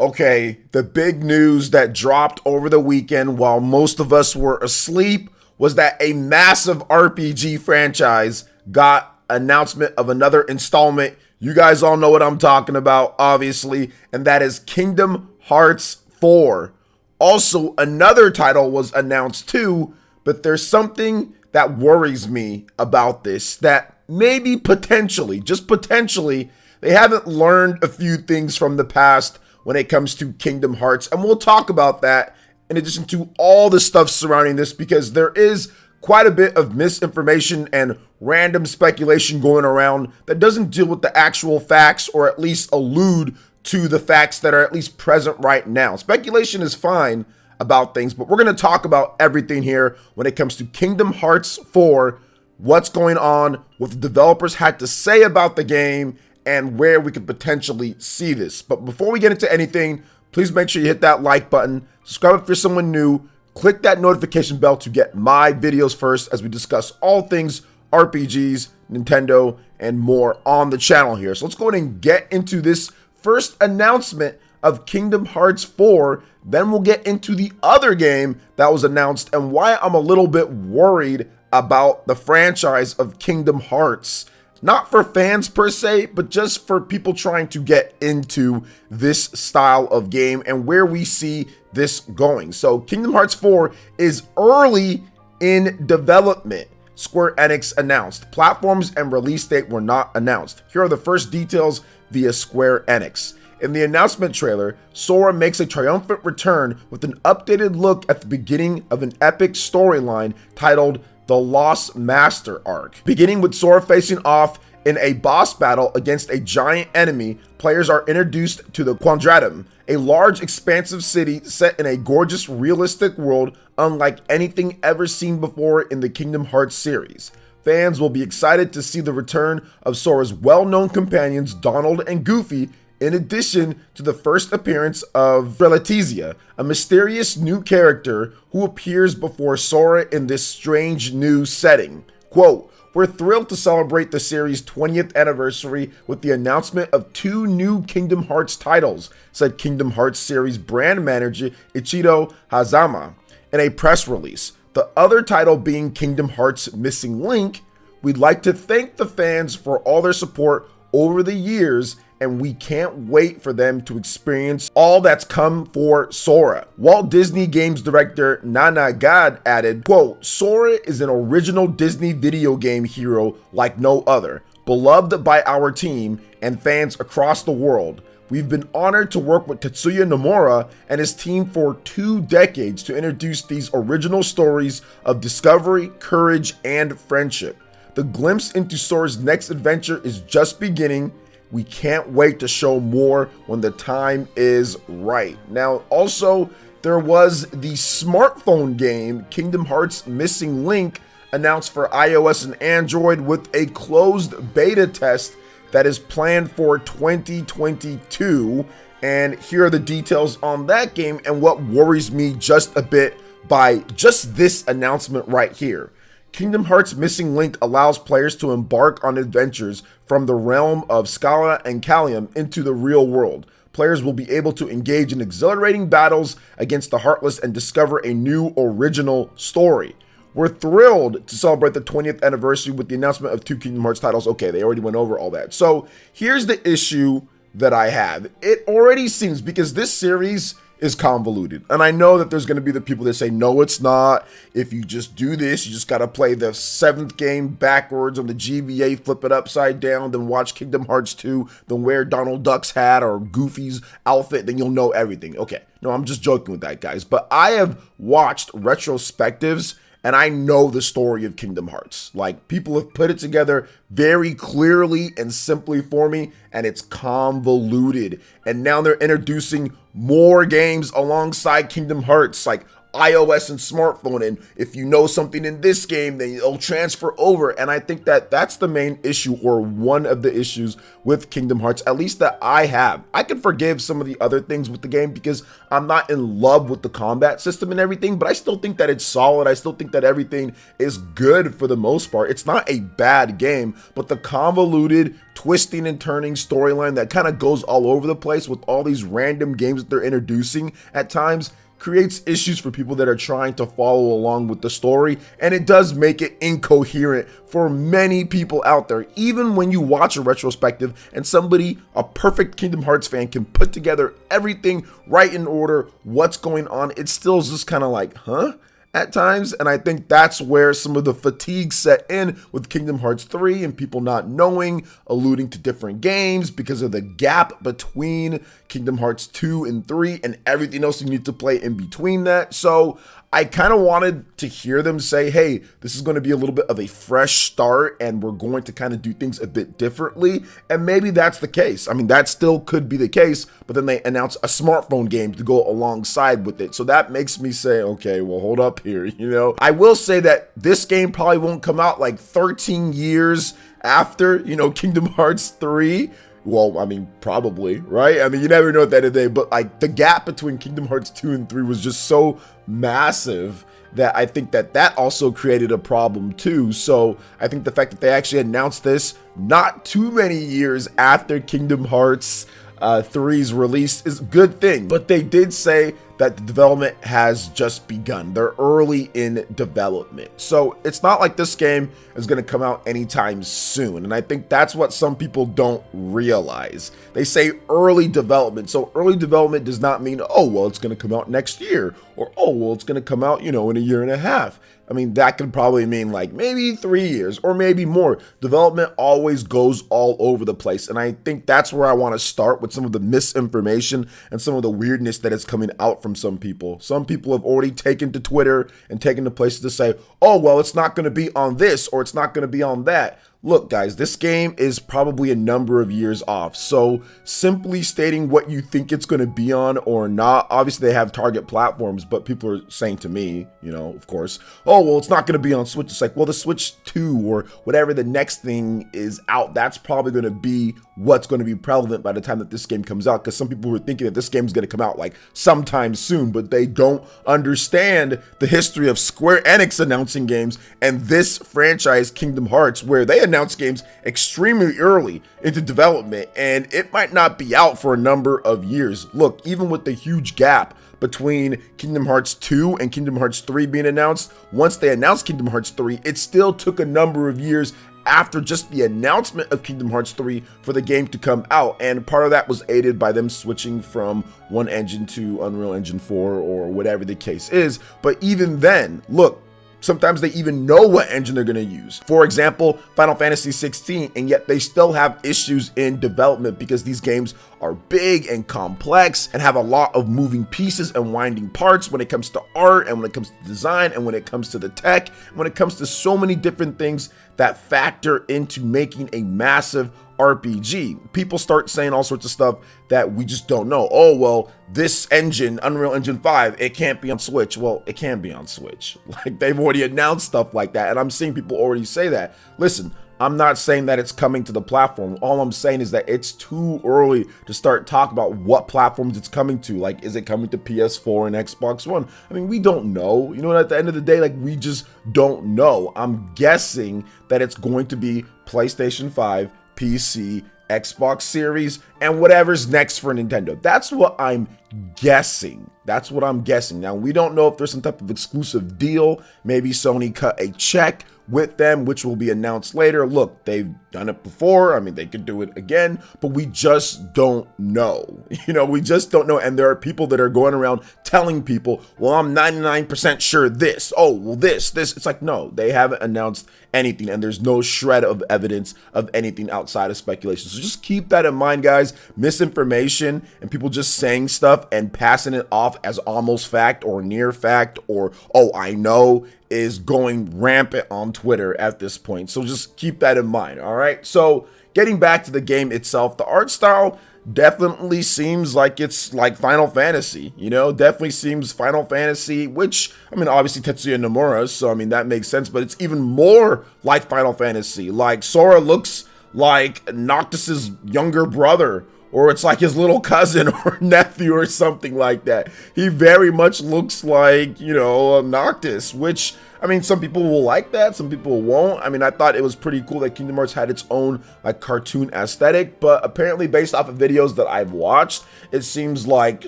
Okay, the big news that dropped over the weekend while most of us were asleep was that a massive RPG franchise got announcement of another installment. You guys all know what I'm talking about, obviously, and that is Kingdom Hearts 4. Also, another title was announced too, but there's something that worries me about this, that maybe potentially, just potentially, they haven't learned a few things from the past when it comes to Kingdom Hearts, and we'll talk about that in addition to all the stuff surrounding this, because there is quite a bit of misinformation and random speculation going around that doesn't deal with the actual facts, or at least allude to the facts that are at least present right now. Speculation is fine about things, but we're going to talk about everything here when it comes to Kingdom Hearts 4, what's going on, what the developers had to say about the game, and where we could potentially see this. But before we get into anything, please make sure you hit that like button, subscribe if you're someone new, click that notification bell to get my videos first as we discuss all things RPGs, Nintendo, and more on the channel here. So let's go ahead and get into this first announcement of Kingdom Hearts 4. Then we'll get into the other game that was announced and why I'm a little bit worried about the franchise of Kingdom Hearts. Not for fans per se, but just for people trying to get into this style of game and where we see this going. So Kingdom Hearts 4 is early in development, Square Enix announced. Platforms and release date were not announced. Here are the first details via Square Enix. In the announcement trailer, Sora makes a triumphant return with an updated look at the beginning of an epic storyline titled The Lost Master Arc. Beginning with Sora facing off in a boss battle against a giant enemy, players are introduced to the Quadratum, a large expansive city set in a gorgeous realistic world unlike anything ever seen before in the Kingdom Hearts series. Fans will be excited to see the return of Sora's well-known companions Donald and Goofy, in addition to the first appearance of Reletizia, a mysterious new character who appears before Sora in this strange new setting. Quote, "We're thrilled to celebrate the series' 20th anniversary with the announcement of 2 new Kingdom Hearts titles," said Kingdom Hearts series brand manager Ichiro Hazama in a press release. The other title being Kingdom Hearts Missing Link. "We'd like to thank the fans for all their support over the years, and we can't wait for them to experience all that's come for Sora." Walt Disney Games director Nana God added, quote, "Sora is an original Disney video game hero like no other, beloved by our team and fans across the world. We've been honored to work with Tetsuya Nomura and his team for 2 decades to introduce these original stories of discovery, courage, and friendship. The glimpse into Sora's next adventure is just beginning. We can't wait to show more when the time is right." Now, also, there was the smartphone game Kingdom Hearts Missing Link announced for iOS and Android with a closed beta test that is planned for 2022. And here are the details on that game and what worries me just a bit by just this announcement right here. Kingdom Hearts Missing Link allows players to embark on adventures from the realm of Scala and Calium into the real world. Players will be able to engage in exhilarating battles against the Heartless and discover a new original story. We're thrilled to celebrate the 20th anniversary with the announcement of 2 Kingdom Hearts titles. Okay, they already went over all that. So here's the issue that I have. It already seems, because this series is convoluted, and I know that there's going to be the people that say, no, it's not. If you just do this, you just got to play the 7th game backwards on the GBA, flip it upside down, then watch Kingdom Hearts 2, then wear Donald Duck's hat or Goofy's outfit, then you'll know everything. Okay, no, I'm just joking with that, guys. But I have watched retrospectives and I know the story of Kingdom Hearts. Like, people have put it together very clearly and simply for me, and it's convoluted. And now they're introducing more games alongside Kingdom Hearts, like iOS and smartphone, and if you know something in this game, then it'll transfer over. And I think that that's the main issue, or one of the issues with Kingdom Hearts, at least that I have. I can forgive some of the other things with the game because I'm not in love with the combat system and everything, but I still think that it's solid. I still think that everything is good for the most part. It's not a bad game, but the convoluted twisting and turning storyline that kind of goes all over the place with all these random games that they're introducing at times creates issues for people that are trying to follow along with the story, and it does make it incoherent for many people out there. Even when you watch a retrospective and somebody, a perfect Kingdom Hearts fan, can put together everything right in order, what's going on, it still is just kind of like, huh? At times. And I think that's where some of the fatigue set in with Kingdom Hearts 3 and people not knowing, alluding to different games because of the gap between Kingdom Hearts 2 and 3 and everything else you need to play in between that. So I kind of wanted to hear them say, hey, this is going to be a little bit of a fresh start and we're going to kind of do things a bit differently. And maybe that's the case. I mean, that still could be the case, but then they announce a smartphone game to go alongside with it. So that makes me say, okay, well, hold up here. You know, I will say that this game probably won't come out like 13 years after, you know, Kingdom Hearts 3. Well, I mean, probably, right? I mean, you never know at the end of the day, but like the gap between Kingdom Hearts 2 and 3 was just so massive that I think that that also created a problem too. So I think the fact that they actually announced this not too many years after Kingdom Hearts 3's release is a good thing. But they did say that the development has just begun. They're early in development. So it's not like this game is going to come out anytime soon. And I think that's what some people don't realize. They say early development. So early development does not mean, oh, well, it's going to come out next year. Or, oh, well, it's going to come out, you know, in a year and a half. I mean, that could probably mean like maybe 3 years or maybe more. Development always goes all over the place. And I think that's where I want to start with some of the misinformation and some of the weirdness that is coming out from some people. Some people have already taken to Twitter and taken to places to say, oh, well, it's not going to be on this or it's not going to be on that. Look, guys, this game is probably a number of years off. So simply stating what you think it's going to be on or not, obviously they have target platforms, but people are saying to me, you know, of course, oh, well, it's not going to be on Switch. It's like, well, the Switch 2 or whatever the next thing is out, that's probably going to be what's going to be prevalent by the time that this game comes out. Because some people were thinking that this game is going to come out like sometime soon, but they don't understand the history of Square Enix announcing games and this franchise, Kingdom Hearts, where they announce games extremely early into development and it might not be out for a number of years. Look, even with the huge gap between Kingdom Hearts 2 and Kingdom Hearts 3 being announced, once they announced Kingdom Hearts 3, it still took a number of years after just the announcement of Kingdom Hearts 3 for the game to come out, and part of that was aided by them switching from one engine to Unreal Engine 4 or whatever the case is. But even then, look, sometimes they even know what engine they're going to use. For example, Final Fantasy 16, and yet they still have issues in development because these games are big and complex and have a lot of moving pieces and winding parts when it comes to art and when it comes to design and when it comes to the tech, when it comes to so many different things that factor into making a massive RPG. People start saying all sorts of stuff that we just don't know. Oh, well, this engine, Unreal Engine 5, it can't be on Switch. Well, it can be on Switch. Like, they've already announced stuff like that, and I'm seeing people already say that. Listen, I'm not saying that it's coming to the platform. All I'm saying is that it's too early to start talking about what platforms it's coming to. Like, is it coming to PS4 and Xbox One? I mean, we don't know. You know, at the end of the day, like, we just don't know. I'm guessing that it's going to be PlayStation 5, PC, Xbox Series, and whatever's next for Nintendo. That's what I'm guessing. That's what I'm guessing. Now, we don't know if there's some type of exclusive deal. Maybe Sony cut a check with them, which will be announced later. Look, they've done it before. I mean, they could do it again, but we just don't know. You know, we just don't know. And there are people that are going around telling people, well, I'm 99% sure this. Oh, well, this. It's like, no, they haven't announced anything, and there's no shred of evidence of anything outside of speculation. So just keep that in mind, guys. Misinformation and people just saying stuff and passing it off as almost fact or near fact or, oh, I know, is going rampant on Twitter at this point. So just keep that in mind, all right? So getting back to the game itself, the art style definitely seems like it's like Final Fantasy, definitely seems Final Fantasy, which, I mean, obviously Tetsuya Nomura, so I mean, that makes sense, but it's even more like Final Fantasy. Like, Sora looks like Noctis's younger brother, or it's like his little cousin or nephew or something like that. He very much looks like, Noctis, which, I mean, some people will like that, some people won't. I mean, I thought it was pretty cool that Kingdom Hearts had its own like cartoon aesthetic, but apparently based off of videos that I've watched, it seems like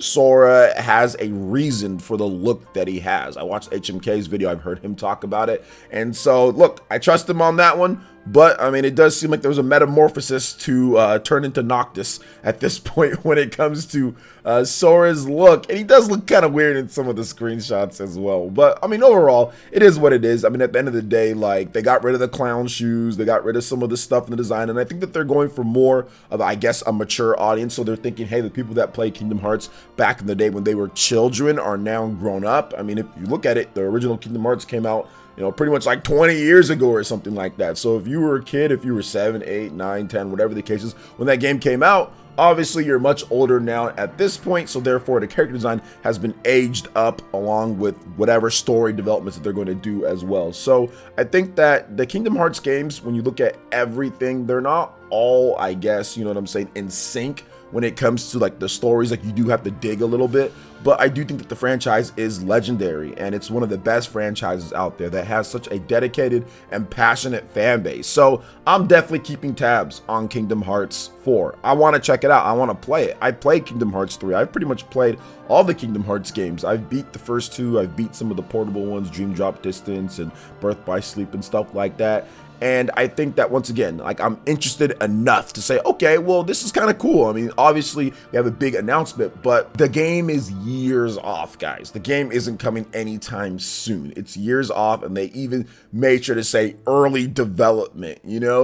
Sora has a reason for the look that he has. I watched HMK's video, I've heard him talk about it, and so look, I trust him on that one. But, I mean, it does seem like there was a metamorphosis to turn into Noctis at this point when it comes to Sora's look. And he does look kind of weird in some of the screenshots as well. But, I mean, overall, it is what it is. I mean, at the end of the day, like, they got rid of the clown shoes. They got rid of some of the stuff in the design. And I think that they're going for more of, I guess, a mature audience. So they're thinking, hey, the people that played Kingdom Hearts back in the day when they were children are now grown up. I mean, if you look at it, the original Kingdom Hearts came out, pretty much like 20 years ago or something like that. So if you were a kid, if you were 7, 8, 9, 10, whatever the case is, when that game came out, obviously you're much older now at this point. So therefore the character design has been aged up along with whatever story developments that they're going to do as well. So I think that the Kingdom Hearts games, when you look at everything, they're not all, I guess, in sync when it comes to like the stories. Like, you do have to dig a little bit, but I do think that the franchise is legendary, and it's one of the best franchises out there that has such a dedicated and passionate fan base. So I'm definitely keeping tabs on Kingdom Hearts 4. I want to check it out. I want to play it. I played Kingdom Hearts 3. I've pretty much played all the Kingdom Hearts games. I've beat the first 2. I've beat some of the portable ones, Dream Drop Distance and Birth by Sleep and stuff like that. And I think that, once again, like, I'm interested enough to say, okay, well, this is kind of cool. I mean, obviously we have a big announcement, but the game is years off, guys. The game isn't coming anytime soon. It's years off, and they even made sure to say early development,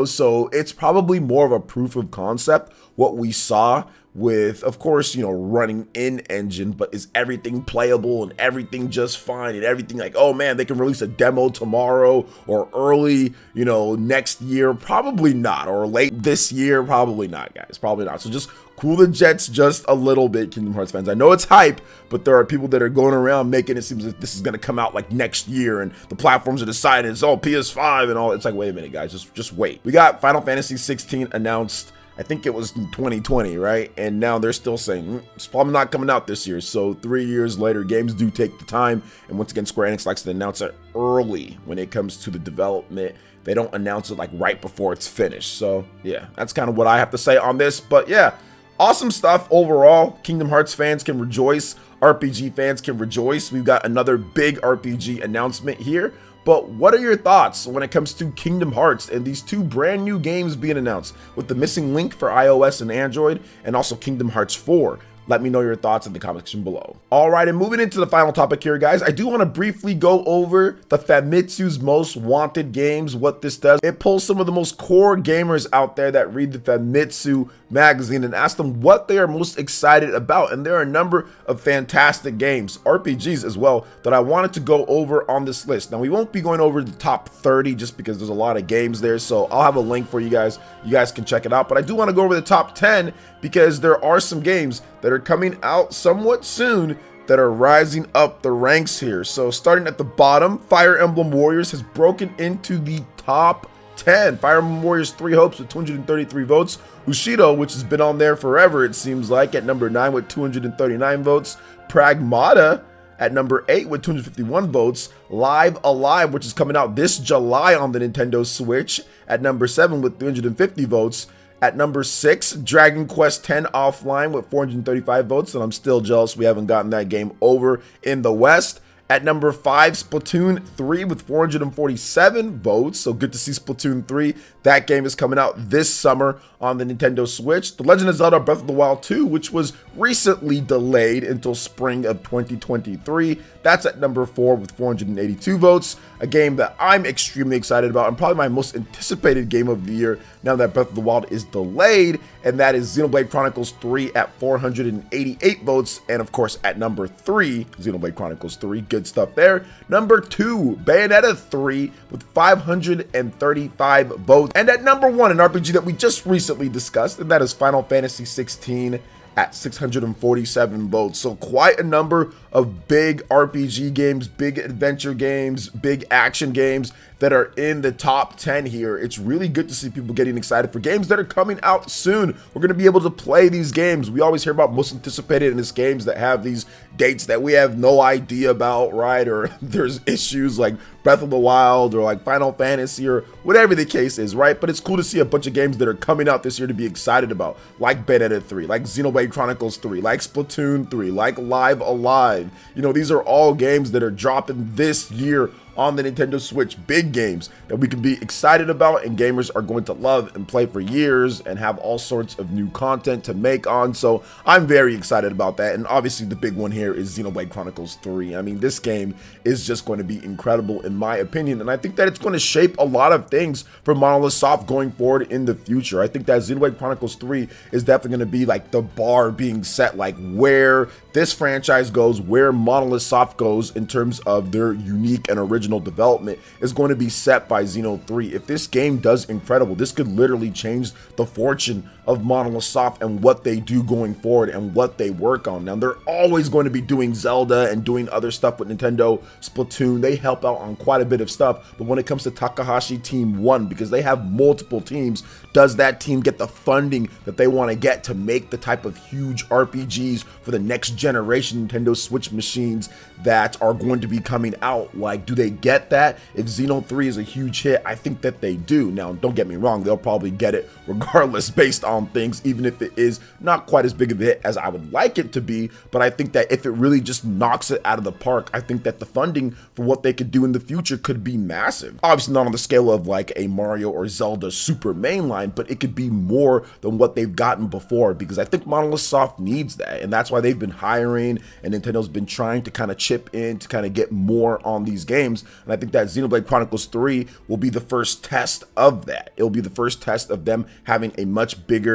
so it's probably more of a proof of concept what we saw with, of course, running in engine, but is everything playable and everything just fine and everything like, oh man, they can release a demo tomorrow or early, next year? Probably not. Or late this year? Probably not, guys. Probably not. So just cool the jets just a little bit, Kingdom Hearts fans. I know it's hype, but there are people that are going around making it seem like this is going to come out like next year and the platforms are deciding it's all PS5 and all. It's like, wait a minute, guys, just wait. We got Final Fantasy 16 announced, I think it was in 2020, right? And now they're still saying it's probably not coming out this year. So 3 years later, games do take the time. And once again, Square Enix likes to announce it early when it comes to the development. They don't announce it like right before it's finished. So yeah, that's kind of what I have to say on this. But yeah, awesome stuff overall. Kingdom Hearts fans can rejoice. RPG fans can rejoice. We've got another big RPG announcement here. But what are your thoughts when it comes to Kingdom Hearts and these 2 brand new games being announced with the missing link for iOS and Android, and also Kingdom Hearts 4? Let me know your thoughts in the comment section below. All right, and moving into the final topic here, guys, I do want to briefly go over the Famitsu's Most Wanted games. What this does, it pulls some of the most core gamers out there that read the Famitsu magazine and ask them what they are most excited about. And there are a number of fantastic games, RPGs as well, that I wanted to go over on this list. Now, we won't be going over the top 30 just because there's a lot of games there, so I'll have a link for you guys. You guys can check it out, but I do want to go over the top 10 because there are some games that are coming out somewhat soon that are rising up the ranks here. So starting at the bottom, Fire Emblem Warriors has broken into the top 10. Fire Emblem Warriors 3 Hopes with 233 votes. Bushido, which has been on there forever, it seems like, at number 9 with 239 votes. Pragmata at number 8 with 251 votes. Live Alive, which is coming out this July on the Nintendo Switch, at number 7 with 350 votes. At number 6, Dragon Quest X Offline with 435 votes, and I'm still jealous we haven't gotten that game over in the West. At number 5, Splatoon 3 with 447 votes, so good to see Splatoon 3. That game is coming out this summer on the Nintendo Switch. The Legend of Zelda Breath of the Wild 2, which was recently delayed until spring of 2023. That's at number 4 with 482 votes. A game that I'm extremely excited about and probably my most anticipated game of the year now that Breath of the Wild is delayed, and that is Xenoblade Chronicles 3 at 488 votes. And of course, at number 3, Xenoblade Chronicles 3, good good stuff there. Number 2, Bayonetta 3 with 535 votes. And at number 1, an RPG that we just recently discussed, and that is Final Fantasy 16 at 647 votes. So quite a number of big RPG games, big adventure games, big action games that are in the top 10 here. It's really good to see people getting excited for games that are coming out soon. We're going to be able to play these games. We always hear about most anticipated in this games that have these dates that we have no idea about, right? Or there's issues like Breath of the Wild or like Final Fantasy or whatever the case is, right? But it's cool to see a bunch of games that are coming out this year to be excited about, like Bayonetta 3, like Xenoblade Chronicles 3, like Splatoon 3, like Live Alive. You know, these are all games that are dropping this year on the Nintendo Switch, big games that we can be excited about and gamers are going to love and play for years and have all sorts of new content to make on. So I'm very excited about that. And obviously the big one here is Xenoblade Chronicles 3. I mean, this game is just going to be incredible in my opinion. And I think that it's going to shape a lot of things for Monolith Soft going forward in the future. I think that Xenoblade Chronicles 3 is definitely going to be like the bar being set, like where this franchise goes, where Monolith Soft goes in terms of their unique and original development is going to be set by Xeno 3. If this game does incredible, this could literally change the fortune of Monolith Soft and what they do going forward and what they work on. Now, they're always going to be doing Zelda and doing other stuff with Nintendo, Splatoon. They help out on quite a bit of stuff. But when it comes to Takahashi Team 1, because they have multiple teams, does that team get the funding that they want to get to make the type of huge RPGs for the next generation Nintendo Switch machines that are going to be coming out? Like, do they get that? If Xeno 3 is a huge hit, I think that they do. Now, don't get me wrong, they'll probably get it regardless based on things, even if it is not quite as big of a hit as I would like it to be. But I think that if it really just knocks it out of the park, I think that the funding for what they could do in the future could be massive. Obviously not on the scale of like a Mario or Zelda super mainline, but it could be more than what they've gotten before, because I think Monolith Soft needs that, and that's why they've been hiring and Nintendo's been trying to kind of chip in to kind of get more on these games. And I think that Xenoblade Chronicles 3 will be the first test of that. It'll be the first test of them having a much bigger,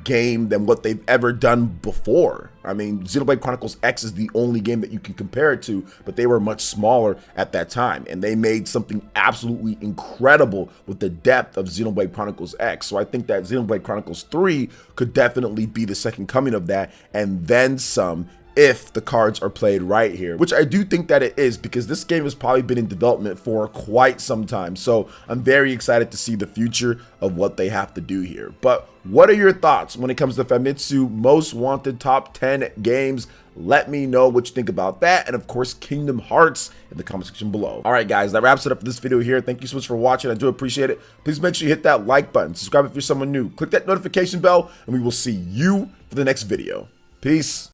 game than what they've ever done before. I mean, Xenoblade Chronicles X is the only game that you can compare it to, but they were much smaller at that time, and they made something absolutely incredible with the depth of Xenoblade Chronicles X. So I think that Xenoblade Chronicles 3 could definitely be the second coming of that, and then some, if the cards are played right here, which I do think that it is, because this game has probably been in development for quite some time. So I'm very excited to see the future of what they have to do here. But what are your thoughts when it comes to Famitsu Most Wanted Top 10 Games? Let me know what you think about that, and of course Kingdom Hearts in the comment section below. All right guys, that wraps it up for this video here. Thank you so much for watching. I do appreciate it. Please make sure you hit that like button, subscribe if you're someone new, click that notification bell, and we will see you for the next video. Peace.